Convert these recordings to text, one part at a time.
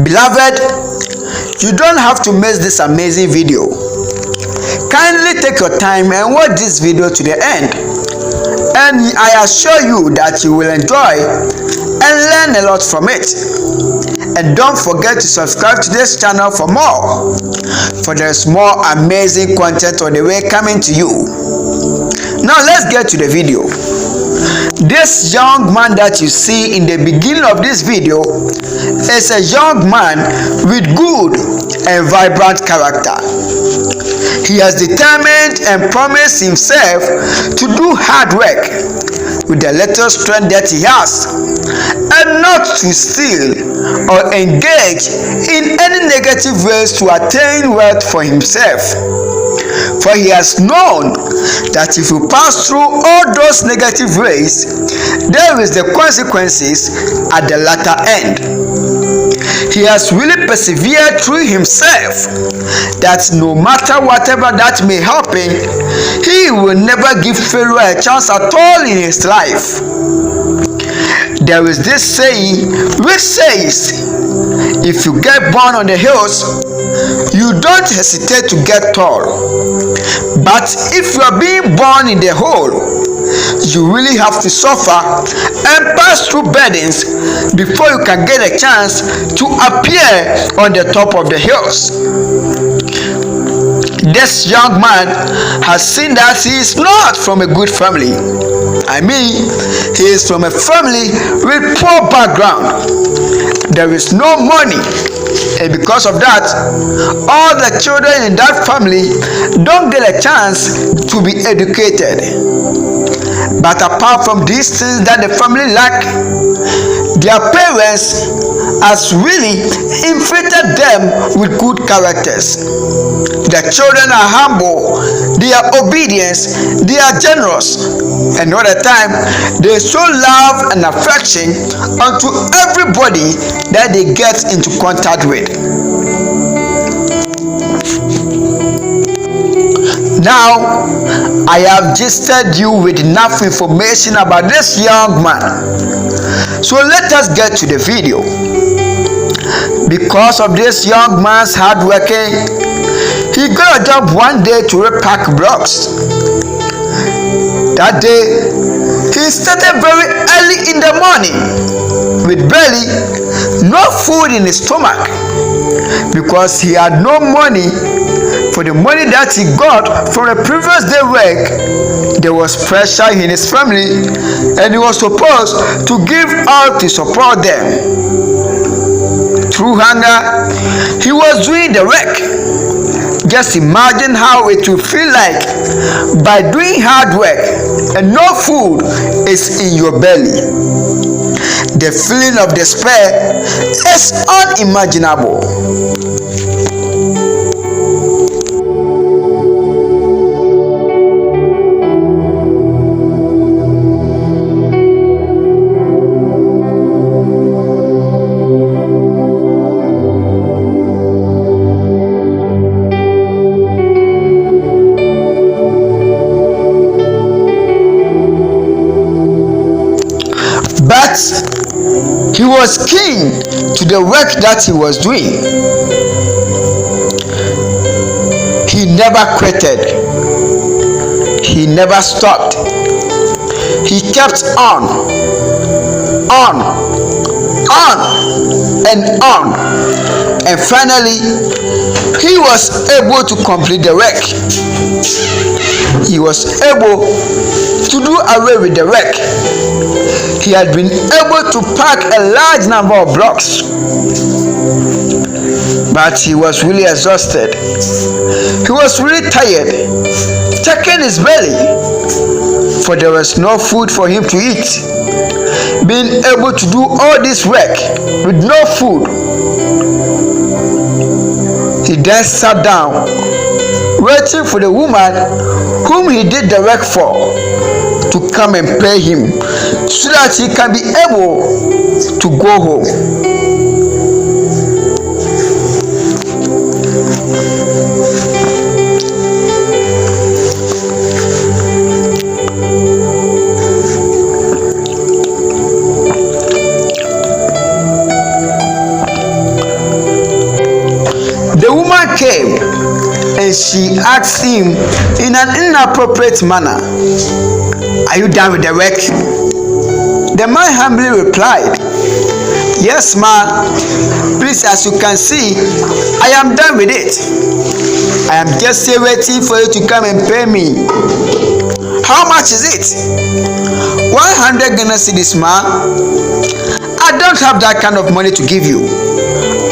Beloved, you don't have to miss this amazing video. Kindly take your time and watch this video to the end, and I assure you that you will enjoy and learn a lot from it. And don't forget to subscribe to this channel for more, for there is more amazing content on the way coming to you. Now let's get to the video. This young man that you see in the beginning of this video is a young man with good and vibrant character. He has determined and promised himself to do hard work with the little strength that he has, and not to steal or engage in any negative ways to attain wealth for himself. For he has known that if you pass through all those negative ways, there is the consequences at the latter end. He has really persevered through himself, that no matter whatever that may happen, he will never give failure a chance at all in his life. There is this saying which says, if you get born on the hills, you don't hesitate to get tall. But if you are being born in the hole, you really have to suffer and pass through burdens before you can get a chance to appear on the top of the hills. This young man has seen that he is not from a good family. I mean, he is from a family with poor background. There is no money, and because of that, all the children in that family don't get a chance to be educated. But apart from these things that the family lack, their parents has really infiltrated them with good characters. The children are humble, they are obedient, they are generous, and all the time they show love and affection unto everybody that they get into contact with. Now, I have gisted you with enough information about this young man. So let us get to the video. Because of this young man's hard working, he got a job one day to repack blocks. That day, he started very early in the morning with barely no food in his stomach, because he had no money. For the money that he got from the previous day work, there was pressure in his family, and he was supposed to give out to support them. Through hunger, he was doing the work. Just imagine how it will feel like by doing hard work and no food is in your belly. The feeling of despair is unimaginable. But he was keen to the work that he was doing. He never quitted. He never stopped. He kept on, and on. And finally, he was able to complete the work. He was able to do away with the work. He had been able to pack a large number of blocks, but he was really exhausted. He was really tired, checking his belly, for there was no food for him to eat. Being able to do all this work with no food, he then sat down, waiting for the woman whom he did the work for to come and pay him, so that he can be able to go home. and she asked him in an inappropriate manner, "Are you done with the work?" The man humbly replied, "Yes, ma. Please, as you can see, I am done with it. I am just here waiting for you to come and pay me." "How much is it?" 100 Ghana cedis, ma. "I don't have that kind of money to give you.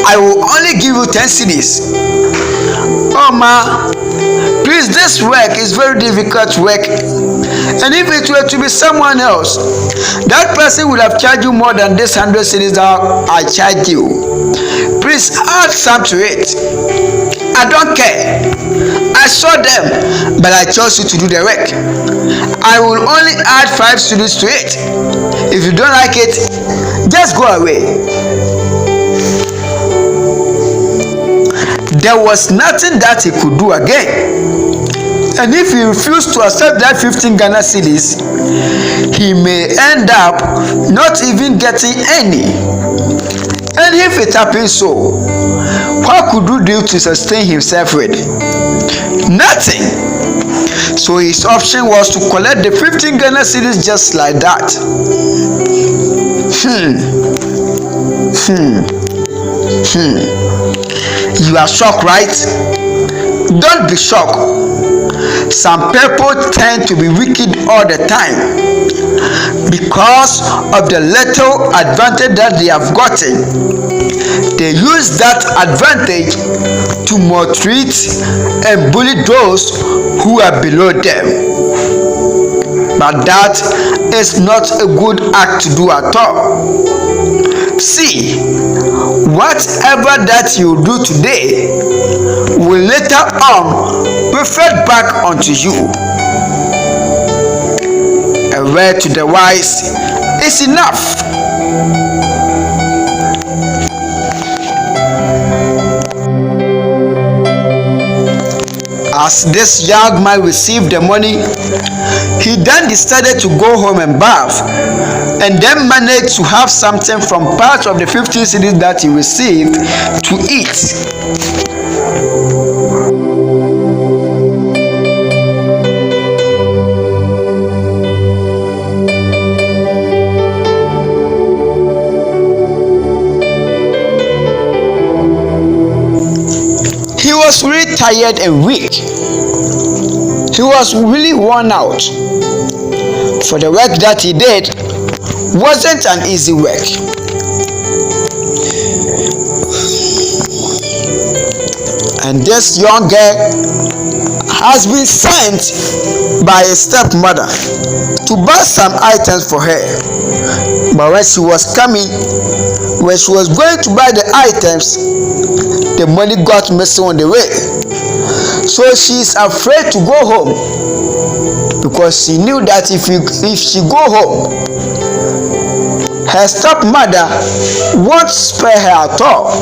I will only give you 10 cedis. "Oh, ma, please, this work is very difficult work. And if it were to be someone else, that person would have charged you more than this 100 cedis that I charge you. Please add some to it. I don't care. I saw them, but I chose you to do the work. I will only add 5 cedis to it. If you don't like it, just go away." There was nothing that he could do again. And if he refused to accept that 15 Ghana cedis, he may end up not even getting any. And if it happens so, what could you do to sustain himself with? Nothing. So his option was to collect the 15 Ghana cedis just like that. You are shocked, right? Don't be shocked. Some people tend to be wicked all the time because of the little advantage that they have gotten. They use that advantage to maltreat and bully those who are below them. But that is not a good act to do at all. See, whatever that you do today will later on reflect back unto you. A word to the wise is enough. As this young man received the money, he then decided to go home and bath, and then managed to have something from part of the 15 cedis that he received to eat. He was really tired and weak. He was really worn out. For the work that he did wasn't an easy work. And this young girl has been sent by a stepmother to buy some items for her. But when she was going to buy the items, the money got missing on the way. So she is afraid to go home because she knew that if she go home, her stepmother won't spare her at all.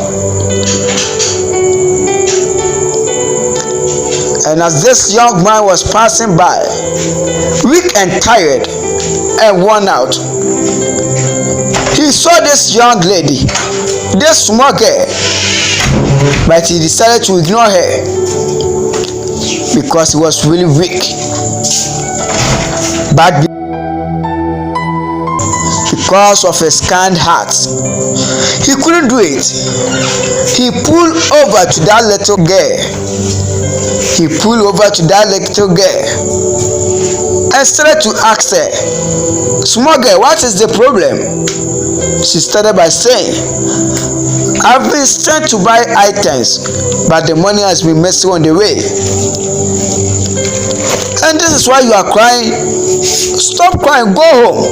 And as this young man was passing by, weak and tired and worn out, he saw this young lady, this small girl, but he decided to ignore her because he was really weak. But because of his kind heart, he couldn't do it. He pulled over to that little girl. And started to ask her, "Small girl, what is the problem?" She started by saying, "I've been sent to buy items, but the money has been missing on the way. And this is why you are crying. Stop crying, go home."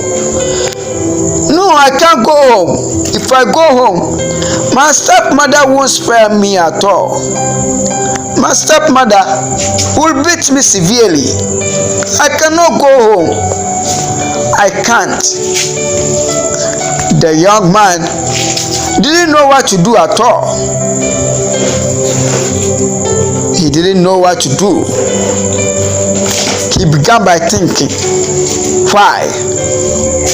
"No, I can't go home. If I go home, my stepmother won't spare me at all. My stepmother will beat me severely. I cannot go home. I can't." The young man didn't know what to do at all. He didn't know what to do. He began by thinking, why?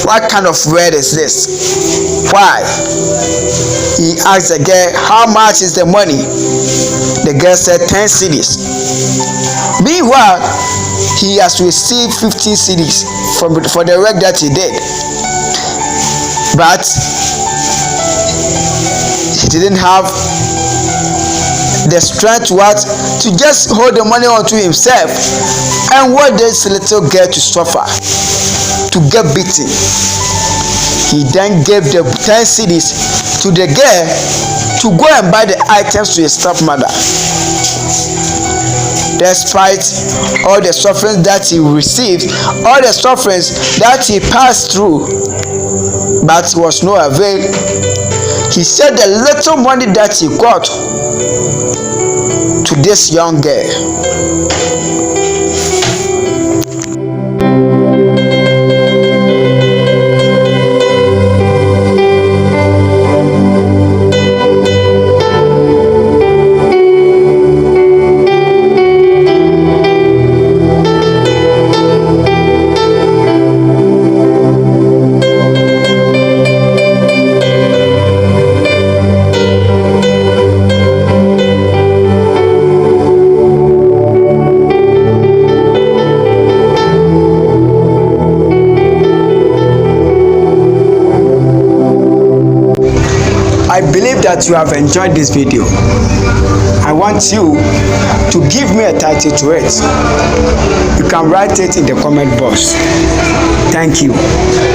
What kind of word is this? Why? He asked the girl, "How much is the money?" The girl said 10 cedis. Meanwhile, he has received 15 cedis for the work that he did. But he didn't have the strength to just hold the money onto himself and want this little girl to suffer, to get beaten. He then gave the 10 cedis to the girl to go and buy the items to his stepmother. Despite all the sufferings that he received, all the sufferings that he passed through, but was no avail, he said the little money that he got to this young girl. I believe that you have enjoyed this video. I want you to give me a title to it. You can write it in the comment box. Thank you.